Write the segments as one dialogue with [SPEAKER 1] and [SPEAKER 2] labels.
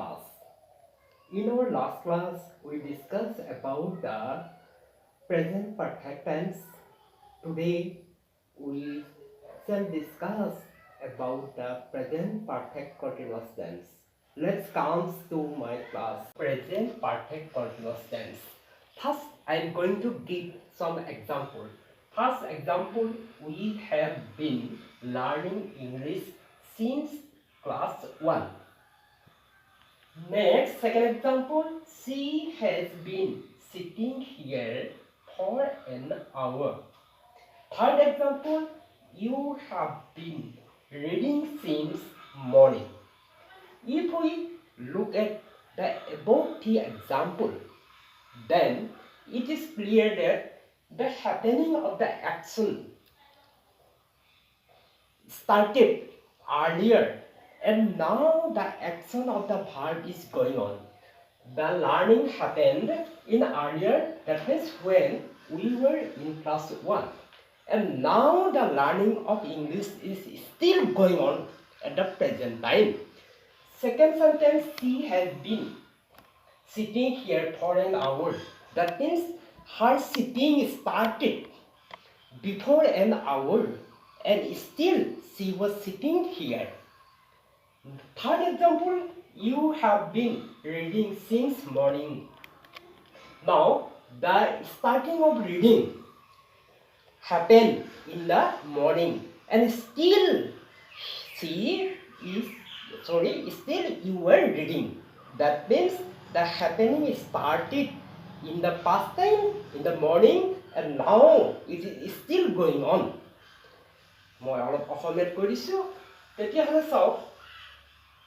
[SPEAKER 1] class. In our last class, we discussed about the present perfect tense. Today, we shall discuss about the present perfect continuous tense. Let's come to my class. Present perfect continuous tense. First, I am going to give some example. First example, we have been learning English since class 1. Next, second example, she has been sitting here for an hour. Third example, you have been reading since morning. If we look at the above three example, then it is clear that the happening of the action started earlier and now the action of the verb is going on. The learning happened in earlier, that means when we were in class 1. And now the learning of English is still going on at the present time. Second sentence, she has been sitting here for an hour. That means her sitting started before an hour and still she was sitting here. Third example, you have been reading since morning. Now, the starting of reading happened in the morning and still still you were reading. That means the happening started in the past time, in the morning, and now it is still going on. মই অলপ অসমীয়াত কৈ দিছোঁ তেতিয়াহ'লে চাওক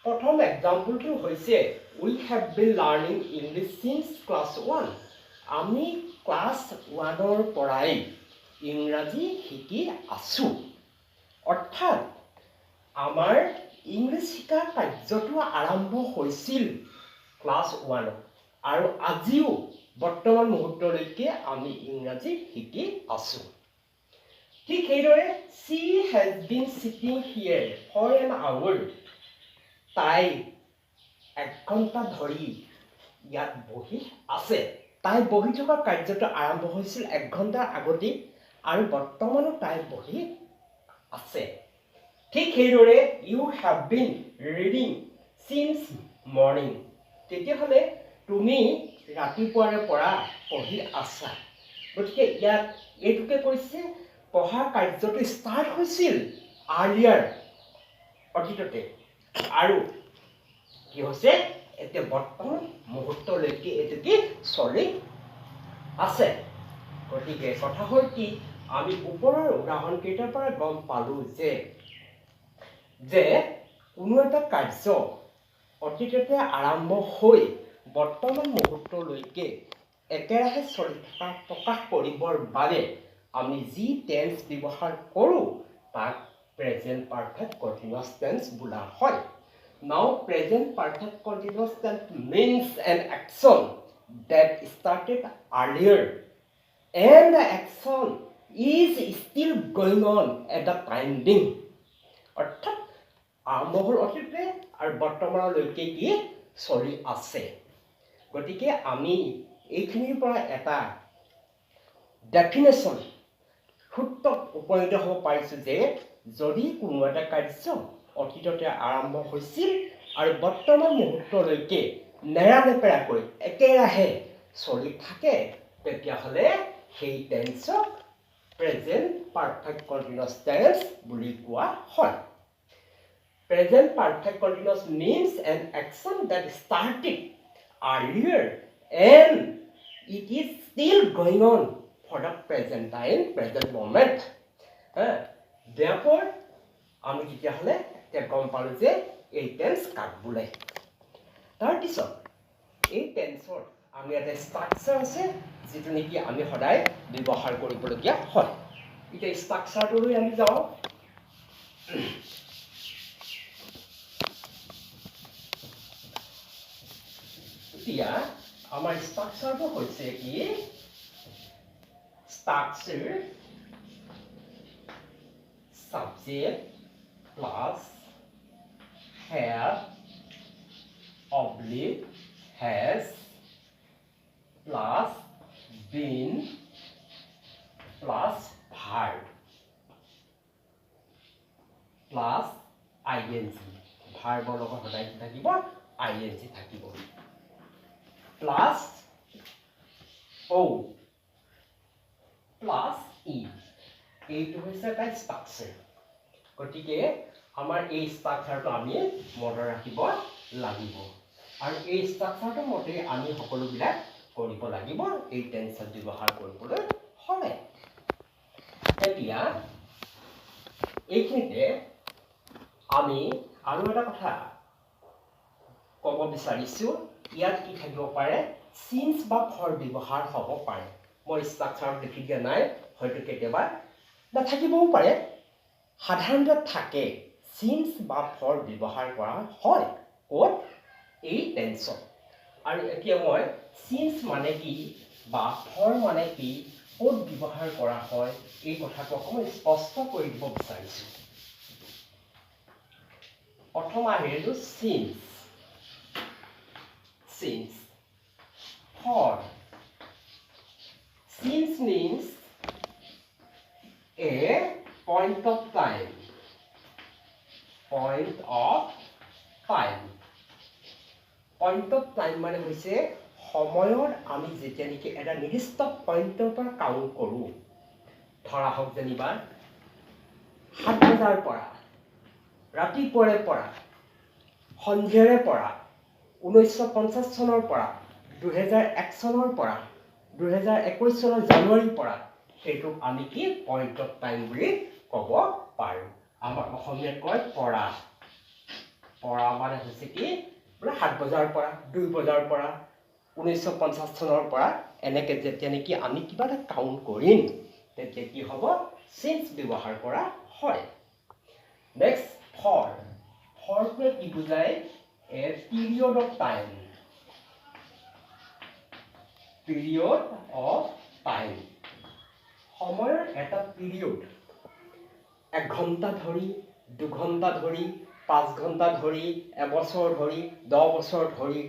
[SPEAKER 1] প্ৰথম এক্সাম্পলটো হৈছে we have been learning English since class 1. আমি ক্লাছ 1ৰ পৰাই ইংৰাজী শিকি আছোঁ অৰ্থাৎ আমাৰ ইংলিছ শিকাৰ কাৰ্যটো আৰম্ভ হৈছিল ক্লাছ 1 আৰু আজিও বৰ্তমান মুহূৰ্তলৈকে আমি ইংৰাজী শিকি আছোঁ ঠিক সেইদৰে she has been sitting here for an hour. তাই 1 ঘণ্টা ধৰি ইয়াত বহি আছে তাই বহি থকা কাৰ্যটো আৰম্ভ হৈছিল 1 ঘণ্টাৰ আগতে আৰু বৰ্তমানো তাই বহি আছে ঠিক সেইদৰে you have been reading since morning. তেতিয়াহ'লে তুমি ৰাতিপুৱাৰে পৰা পঢ়ি আছা গতিকে ইয়াত এইটোকে কৈছে পঢ়া কাৰ্যটো ষ্টাৰ্ট হৈছিল আৰ্লিয়াৰ অতীততে আৰু কি হৈছে এতিয়া বৰ্তমান মুহূৰ্তলৈকে এটোকে চলি আছে গতিকে কথা হ'ল কি আমি ওপৰৰ উদাহৰণ কেইটাৰ পৰা গম পালো যে কোনো এটা কাৰ্য অতীততে আৰম্ভ হৈ বৰ্তমান মুহূৰ্তলৈকে একেৰাহে চলি থকা প্ৰকাশ কৰিবৰ বাবে আমি যি টেন্স ব্যৱহাৰ কৰোঁ তাক প্ৰেজেন্ট পাৰফেক্ট কন্টিনিউয়াছ টেন্স বোলা হয় Now present perfect continuous tense means an action that started earlier and the action is still going on at the time being. অৰ্থাৎ আৰম্ভ হ'ল অতীততে আৰু বৰ্তমানলৈকে কি চলি আছে গতিকে আমি এইখিনিৰ পৰা এটা ডেফিনেশ্যন সূত্ৰত উপনীত হ'ব পাৰিছোঁ যে যদি কোনো এটা কাৰ্য অতীততে আৰম্ভ হৈছিল আৰু বৰ্তমান মুহূৰ্তলৈকে নেৰানেপেৰাকৈ একেৰাহে চলি থাকে তেতিয়াহ'লে সেই টেন্সক প্ৰেজেন্ট পাৰফেক্ট কন্টিনিউয়াছ টেন্স বুলি কোৱা হয় Present perfect continuous means an action that started earlier and it is still going on for the present time, present moment. Therefore, আমি তেতিয়াহ'লে গম পালোঁ যে এই টেন্স কাক বোলে তাৰপিছত এই টেন্সৰ আমি এটা ষ্ট্ৰাকচাৰ আছে যিটো নেকি আমি সদায় ব্যৱহাৰ কৰিবলগীয়া হয় এতিয়া ষ্ট্ৰাকচাৰটোলৈ আমি যাওঁ এতিয়া আমাৰ ষ্ট্ৰাকচাৰটো হৈছে কি structure subject plus have oblique has plus been plus verb plus ing ভাৰ্বৰ লগত সদায় কি থাকিব ing থাকিব plus o plus e এইটো হৈছে এটা ষ্ট্ৰাকচাৰ গতিকে আমাৰ এই ষ্ট্ৰাকচাৰটো আমি মনত ৰাখিব লাগিব আৰু এই ষ্ট্ৰাকচাৰটো মতে আমি সকলোবিলাক কৰিব লাগিব এই টেন্সত ব্যৱহাৰ কৰিবলৈ হ'লে এতিয়া এইখিনিতে আমি আৰু এটা কথা ক'ব বিচাৰিছোঁ ইয়াত কি থাকিব পাৰে সিন্স বা ফৰ ব্যৱহাৰ হ'ব পাৰে মই ষ্ট্ৰাকচাৰ লিখি দিয়া নাই হয়তো কেতিয়াবা নাথাকিবও পাৰে সাধাৰণতে থাকে সিন্স বা ফৰ ব্যৱহাৰ কৰা হয় ক'ত এই টেন্সত আৰু এতিয়া মই সিন্স মানে কি বা ফৰ মানে কি ক'ত ব্যৱহাৰ কৰা হয় এই কথাটো অকণমান স্পষ্ট কৰি দিব বিচাৰিছোঁ প্ৰথম আহিলো since for since means a point of time point of time মানে হৈছে সময়ৰ আমি যেতিয়া নেকি এটা নিৰ্দিষ্ট পইণ্টৰ পৰা কাউণ্ট কৰোঁ ধৰা হওক যেনিবা 7 বজাৰ পৰা ৰাতিপুৱাৰে পৰা সন্ধিয়াৰে পৰা 1950 চনৰ পৰা 2001 চনৰ পৰা 2021 চনৰ জানুৱাৰীৰ পৰা সেইটো আমি কি পইণ্ট অফ টাইম বুলি ক'ব পাৰোঁ আমাৰ অসমীয়াত কয় পৰা মানে হৈছে কি বোলে 7 বজাৰ পৰা 2 বজাৰ পৰা 1950 চনৰ পৰা এনেকৈ যেতিয়া নেকি আমি কিবা এটা কাউণ্ট কৰিম তেতিয়া কি হ'ব সিন্স ব্যৱহাৰ কৰা হয় নেক্সট ফৰটোৱে কি বুজায় a period of time সময়ৰ এটা পিৰিয়ড 1 ঘণ্টা ধৰি 2 ঘণ্টা ধৰি 5 ঘণ্টা ধৰি এবছৰ ধৰি 10 বছৰ ধৰি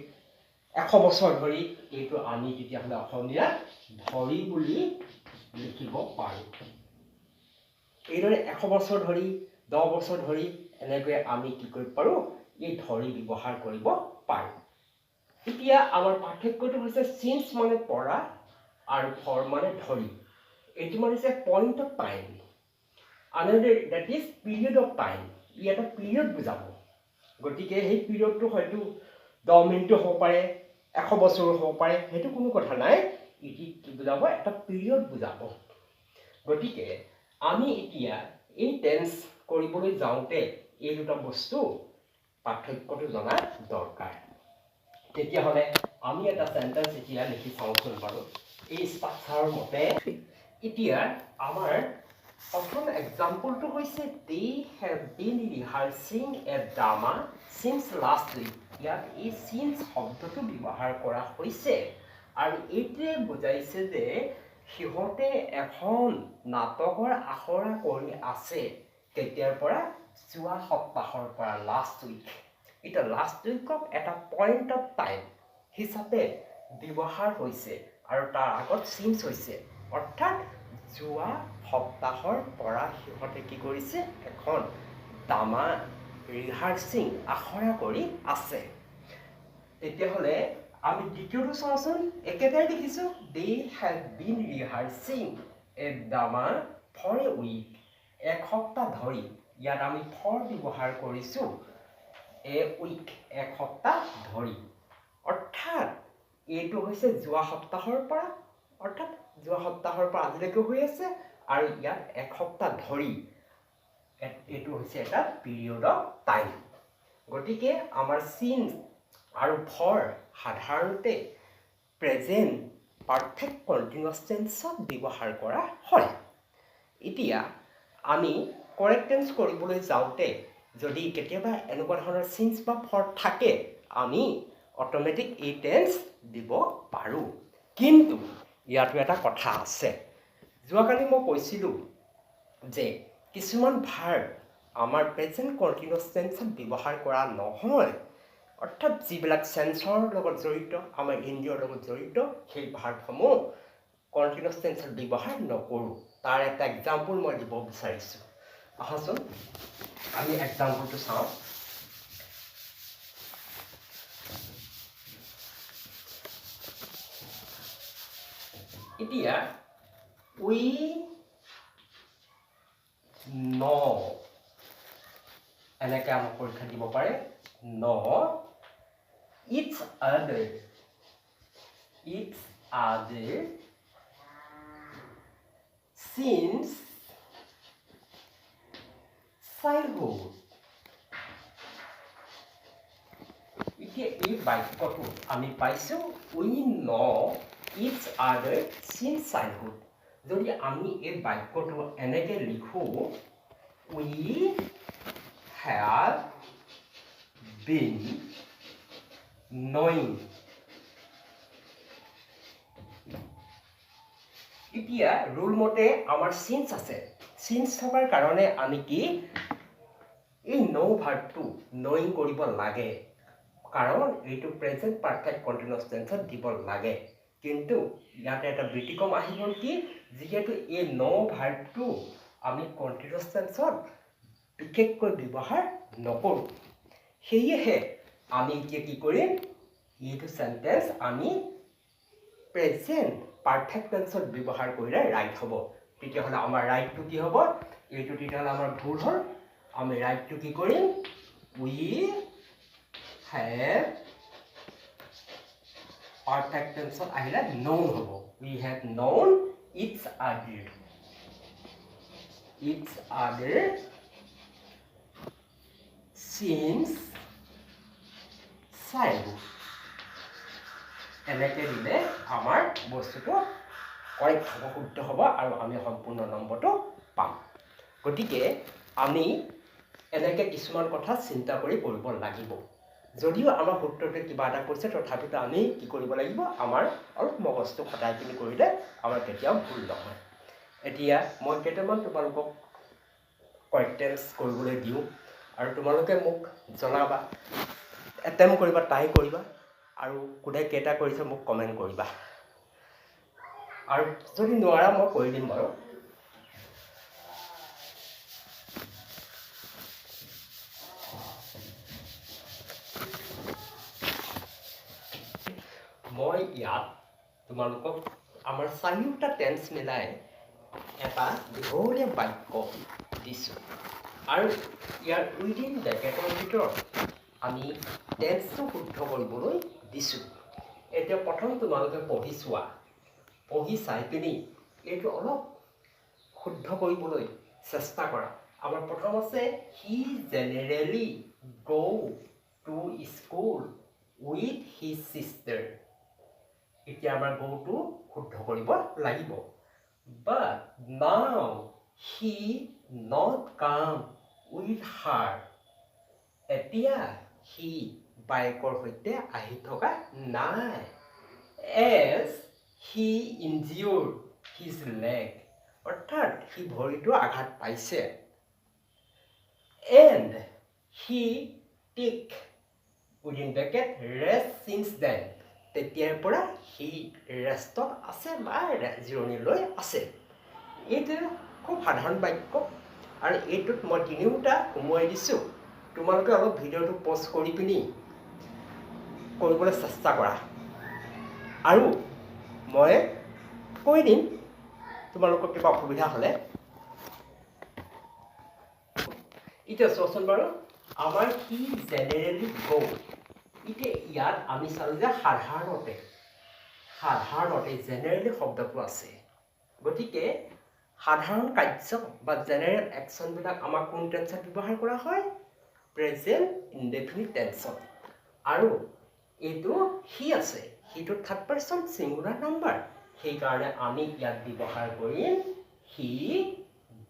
[SPEAKER 1] 100 বছৰ ধৰি এইটো আমি তেতিয়াহ'লে অসমীয়াত ধৰি বুলি লিখিব পাৰোঁ এইদৰে 100 বছৰ ধৰি 10 বছৰ ধৰি এনেকৈ আমি কি কৰিব পাৰোঁ এই ধৰি ব্যৱহাৰ কৰিব পাৰোঁ এতিয়া আমাৰ পাৰ্থক্যটো হৈছে সিন্স মানে পৰা আৰু ফৰ মানে ধৰি এইটো মানে হৈছে point of time another that is period of time ই এটা পিৰিয়ড বুজাব গতিকে সেই পিৰিয়ডটো হয়তো 10 মিনিটো হ'ব পাৰে 100 বছৰো হ'ব পাৰে সেইটো কোনো কথা নাই ইটি কি বুজাব এটা পিৰিয়ড বুজাব গতিকে আমি এতিয়া এই টেন্স কৰিবলৈ যাওঁতে এই দুটা বস্তু পাৰ্থক্যটো জনা দৰকাৰ তেতিয়াহ'লে আমি এটা সেন্টেন্স এতিয়া লিখি চাওঁচোন বাৰু এই ষ্ট্ৰাকচাৰৰ মতে এতিয়া আমাৰ প্ৰথম এক্সাম্পলটো হৈছে they have been rehearsing a drama since last week ইয়াত এই since শব্দটো ব্যৱহাৰ কৰা হৈছে আৰু এইটোৱে বুজাইছে যে সিহঁতে এখন নাটকৰ আখৰা কৰি আছে কেতিয়াৰ পৰা যোৱা সপ্তাহৰ পৰা লাষ্ট উইক এটা লাষ্ট উইকক এটা পইণ্ট অফ টাইম হিচাপে ব্যৱহাৰ হৈছে আৰু তাৰ আগত সিন্স হৈছে অৰ্থাৎ যোৱা সপ্তাহৰ পৰা সিহঁতে কি কৰিছে এখন ড্ৰামা ৰিহাৰ্চিং আখৰা কৰি আছে তেতিয়াহ'লে আমি দ্বিতীয়টো চাওঁচোন একেটাই দেখিছোঁ they have been rehearsing a drama for a week এক সপ্তাহ ধৰি ইয়াত আমি ফৰ ব্যৱহাৰ কৰিছোঁ a week এক সপ্তাহ ধৰি অৰ্থাৎ এইটো হৈছে যোৱা সপ্তাহৰ পৰা অৰ্থাৎ যোৱা সপ্তাহৰ পৰা আজিলৈকে হৈ আছে আৰু ইয়াত এক সপ্তাহ ধৰি এইটো হৈছে এটা পিৰিয়ড অফ টাইম গতিকে আমাৰ সিন্স আৰু ফৰ সাধাৰণতে প্ৰেজেণ্ট পাৰফেক্ট কণ্টিনিউয়াছ টেন্সত ব্যৱহাৰ কৰা হয় এতিয়া আমি কাৰেক্ট টেন্স কৰিবলৈ যাওঁতে যদি কেতিয়াবা এনেকুৱা ধৰণৰ সিন্স বা ফৰ থাকে আমি অটোমেটিক এই টেন্স দিব পাৰোঁ কিন্তু ইয়াতো এটা কথা আছে যোৱাকালি মই কৈছিলোঁ যে কিছুমান ভাৰ্ব আমাৰ প্ৰেজেণ্ট কণ্টিনিউয়াছ টেন্সত ব্যৱহাৰ কৰা নহয় অৰ্থাৎ যিবিলাক চেন্সৰ লগত জড়িত আমাৰ ইন্দ্ৰিয়ৰ লগত জড়িত সেই ভাৰ্বসমূহ কণ্টিনিউয়াছ টেন্সত ব্যৱহাৰ নকৰোঁ তাৰ এটা এক্সাম্পল মই দিব বিচাৰিছোঁ আহচোন আমি এক্সাম্পলটো চাওঁ এতিয়া we know এনেকৈ আমাক পৰীক্ষা দিব পাৰে know each other since childhood এতিয়া এই বাক্যটো আমি পাইছোঁ we know each other since childhood যদি আমি এই বাক্যটো এনেকৈ লিখোঁ we have been knowing এতিয়া ৰুল মতে আমাৰ সিন্স আছে সিন্স থকাৰ কাৰণে আমি কি এই নো ভাৰ্বটো নয়িং কৰিব লাগে কাৰণ এইটো প্ৰেজেন্ট পাৰফেক্ট কণ্টিনিউয়াছ টেন্সত দিব লাগে কিন্তু ইয়াতে এটা ব্যতিক্ৰম আহি গ'ল কি যিহেতু এই নো ভাৰ্বটো আমি কণ্টিনিউয়াছ টেন্সত বিশেষকৈ ব্যৱহাৰ নকৰোঁ সেয়েহে আমি এতিয়া কি কৰিম এইটো সেন্টেন্স আমি প্ৰেজেন্ট পাৰফেক্ট টেন্সত ব্যৱহাৰ কৰিলে ৰাইট হ'ব তেতিয়াহ'লে আমাৰ ৰাইটটো কি হ'ব এইটো তেতিয়াহ'লে আমাৰ ভুল হ'ল আমি ৰাইটটো কি কৰিম we have perfect tense আহিলে known হ'ব we have known each other since childhood এনেকৈ দিলে আমাৰ বস্তুটো কৰেক্ট হ'ব শুদ্ধ হ'ব আৰু আমি সম্পূৰ্ণ নম্বৰটো পাম গতিকে আমি এনেকৈ কিছুমান কথা চিন্তা কৰি কৰিব লাগিব যদিও আমাৰ সূত্ৰটোৱে কিবা এটা কৈছে তথাপিতো আমি কি কৰিব লাগিব আমাৰ অলপ মগজটো খটাই পিনি কৰিলে আমাৰ কেতিয়াও ভুল নহয় এতিয়া মই কেইটামান তোমালোকক কৰেক্টেন্স কৰিবলৈ দিওঁ আৰু তোমালোকে মোক জনাবা এটেম্প কৰিবা ট্ৰাই কৰিবা আৰু কোনে কেইটা কৰিছে মোক কমেণ্ট কৰিবা আৰু যদি নোৱাৰা মই কৰি দিম বাৰু মই ইয়াত তোমালোকক আমাৰ চাৰিওটা টেন্স মিলাই এটা দীঘলীয়া বাক্য দিছোঁ আৰু ইয়াৰ উইদিন ব্ৰেকেটৰ ভিতৰত আমি টেন্সটো শুদ্ধ কৰিবলৈ দিছোঁ এতিয়া প্ৰথম তোমালোকে পঢ়ি চোৱা পঢ়ি চাই পিনি এইটো অলপ শুদ্ধ কৰিবলৈ চেষ্টা কৰা আমাৰ প্ৰথম আছে he generally go to school with his sister এতিয়া আমাৰ গ'টো শুদ্ধ কৰিব লাগিব but now he not come with হাৰ এতিয়া হি বাইকৰ সৈতে আহি থকা নাই as he injured his leg অৰ্থাৎ সি ভৰিটো আঘাত পাইছে and he take within bracket rest since then তেতিয়াৰ পৰা সি ৰেষ্টত আছে বা জিৰণিলৈ আছে এইটো খুব সাধাৰণ বাক্য আৰু এইটোত মই তিনিওটা সোমোৱাই দিছোঁ তোমালোকে অলপ ভিডিঅ'টো পজ কৰি পিনি কৰিবলৈ চেষ্টা কৰা আৰু মই কৈ দিম তোমালোকৰ কিবা অসুবিধা হ'লে এতিয়া চোৱাচোন বাৰু আমাৰ হি জেনেৰেলি গো এতিয়া ইয়াত আমি চালোঁ যে সাধাৰণতে জেনেৰেলি শব্দটো আছে গতিকে সাধাৰণ কাৰ্য বা জেনেৰেল একশ্যনবিলাক আমাক কোন টেন্সত ব্যৱহাৰ কৰা হয় প্ৰেজেন্ট ইনডেফিনিট টেন্সত আৰু এইটো হি আছে হিটো থাৰ্ড পাৰ্চন ছিংগুলাৰ নাম্বাৰ সেইকাৰণে আমি ইয়াত ব্যৱহাৰ কৰিম হি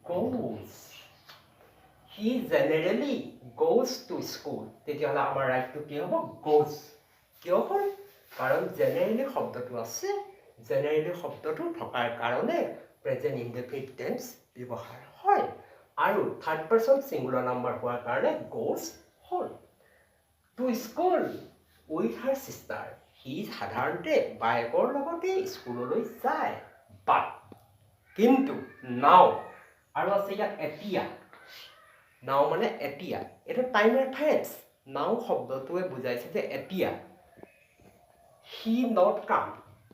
[SPEAKER 1] গোজ হি জেনেৰেলি গোজ টু স্কুল তেতিয়াহ'লে আমাৰ ৰাইটটো কি হ'ব গোজ কিয় হ'ল কাৰণ জেনেৰেলি শব্দটো আছে জেনেৰেলি শব্দটো থকাৰ কাৰণে প্ৰেজেন্ট ইনডেফিনিট টেন্স ব্যৱহাৰ হয় আৰু থাৰ্ড পাৰ্চন ছিংগুলাৰ নাম্বাৰ হোৱাৰ কাৰণে গোজ হ'ল to school with her sister. He সাধাৰণতে বাইকৰ লগতে স্কুললৈ যায়। But কিন্তু now আৰু আছে ইয়াত এতিয়া। now মানে এতিয়া। এটা টাইম ৰেফাৰেঞ্চ। now শব্দটোৱে বুজাইছে যে এতিয়া। he not come।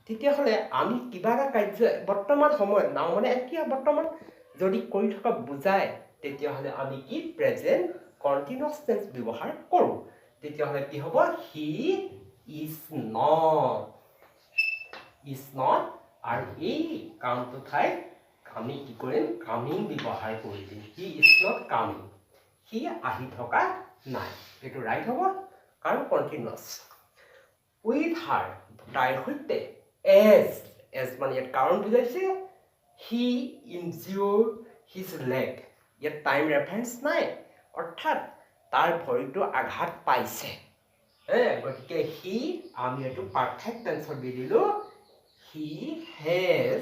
[SPEAKER 1] তেতিয়াহ'লে আমি কিবা এটা কাৰ্য বৰ্তমান সময়ত now মানে এতিয়া বৰ্তমান যদি কৰি থকা বুজায় তেতিয়াহ'লে আমি কি প্ৰেজেণ্ট কণ্টিনিউয়াছ টেন্স ব্যৱহাৰ কৰোঁ। তেতিয়াহ'লে কি হ'ব he is not আৰু এই কামটো ঠাইত আমি কি কৰিম কামিং ব্যৱহাৰ কৰি দিম। he is not coming। সি আহি থকা নাই। এইটো ৰাইট হ'ব কাৰণ কণ্টিনিউয়াছ। with her তাইৰ সৈতে as মানে ইয়াত কাৰণ বুজাইছে he injured his leg। ইয়াত টাইম ৰেফাৰেঞ্চ নাই অৰ্থাৎ তাৰ ভৰিটো আঘাত পাইছে। গতিকে he আমি এইটো পাৰফেক্ট টেন্সত দি দিলোঁ he has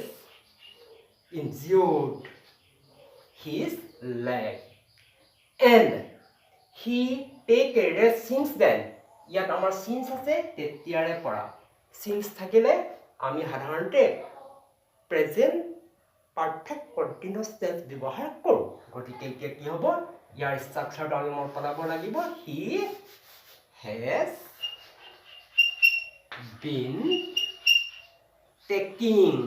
[SPEAKER 1] injured his leg and he take a rest since then। ইয়াত আমাৰ since আছে তেতিয়াৰে পৰা। since থাকিলে আমি সাধাৰণতে প্ৰেজেণ্ট পাৰফেক্ট কণ্টিনিউয়াছ টেন্স ব্যৱহাৰ কৰোঁ। গতিকে এতিয়া কি হ'ব ইয়াৰ ষ্ট্ৰাকচাৰটো আমি মনত পেলাব লাগিব he has been taking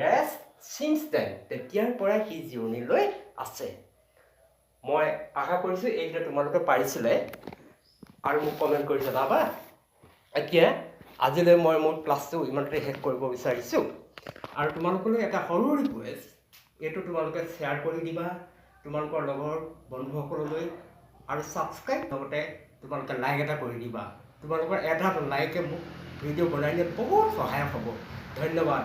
[SPEAKER 1] rest since then। তেতিয়াৰ পৰা সি জিৰণিলৈ আছে। মই আশা কৰিছোঁ এইকেইটা তোমালোকে পাৰিছিলে আৰু মোক কমেণ্ট কৰি জনাবা। এতিয়া আজিলৈ মই মোৰ ক্লাছটো ইমানতে শেষ কৰিব বিচাৰিছোঁ আৰু তোমালোকলৈ এটা সৰু ৰিকুৱেষ্ট এইটো তোমালোকে শ্বেয়াৰ কৰি দিবা তোমালোকৰ লগৰ বন্ধুসকললৈ আৰু ছাবস্ক্ৰাইব লগতে তোমালোকে লাইক এটা কৰি দিবা। তোমালোকৰ এটা লাইকে মোক ভিডিঅ' বনাই দিয়াত বহুত সহায়ক হ'ব। ধন্যবাদ।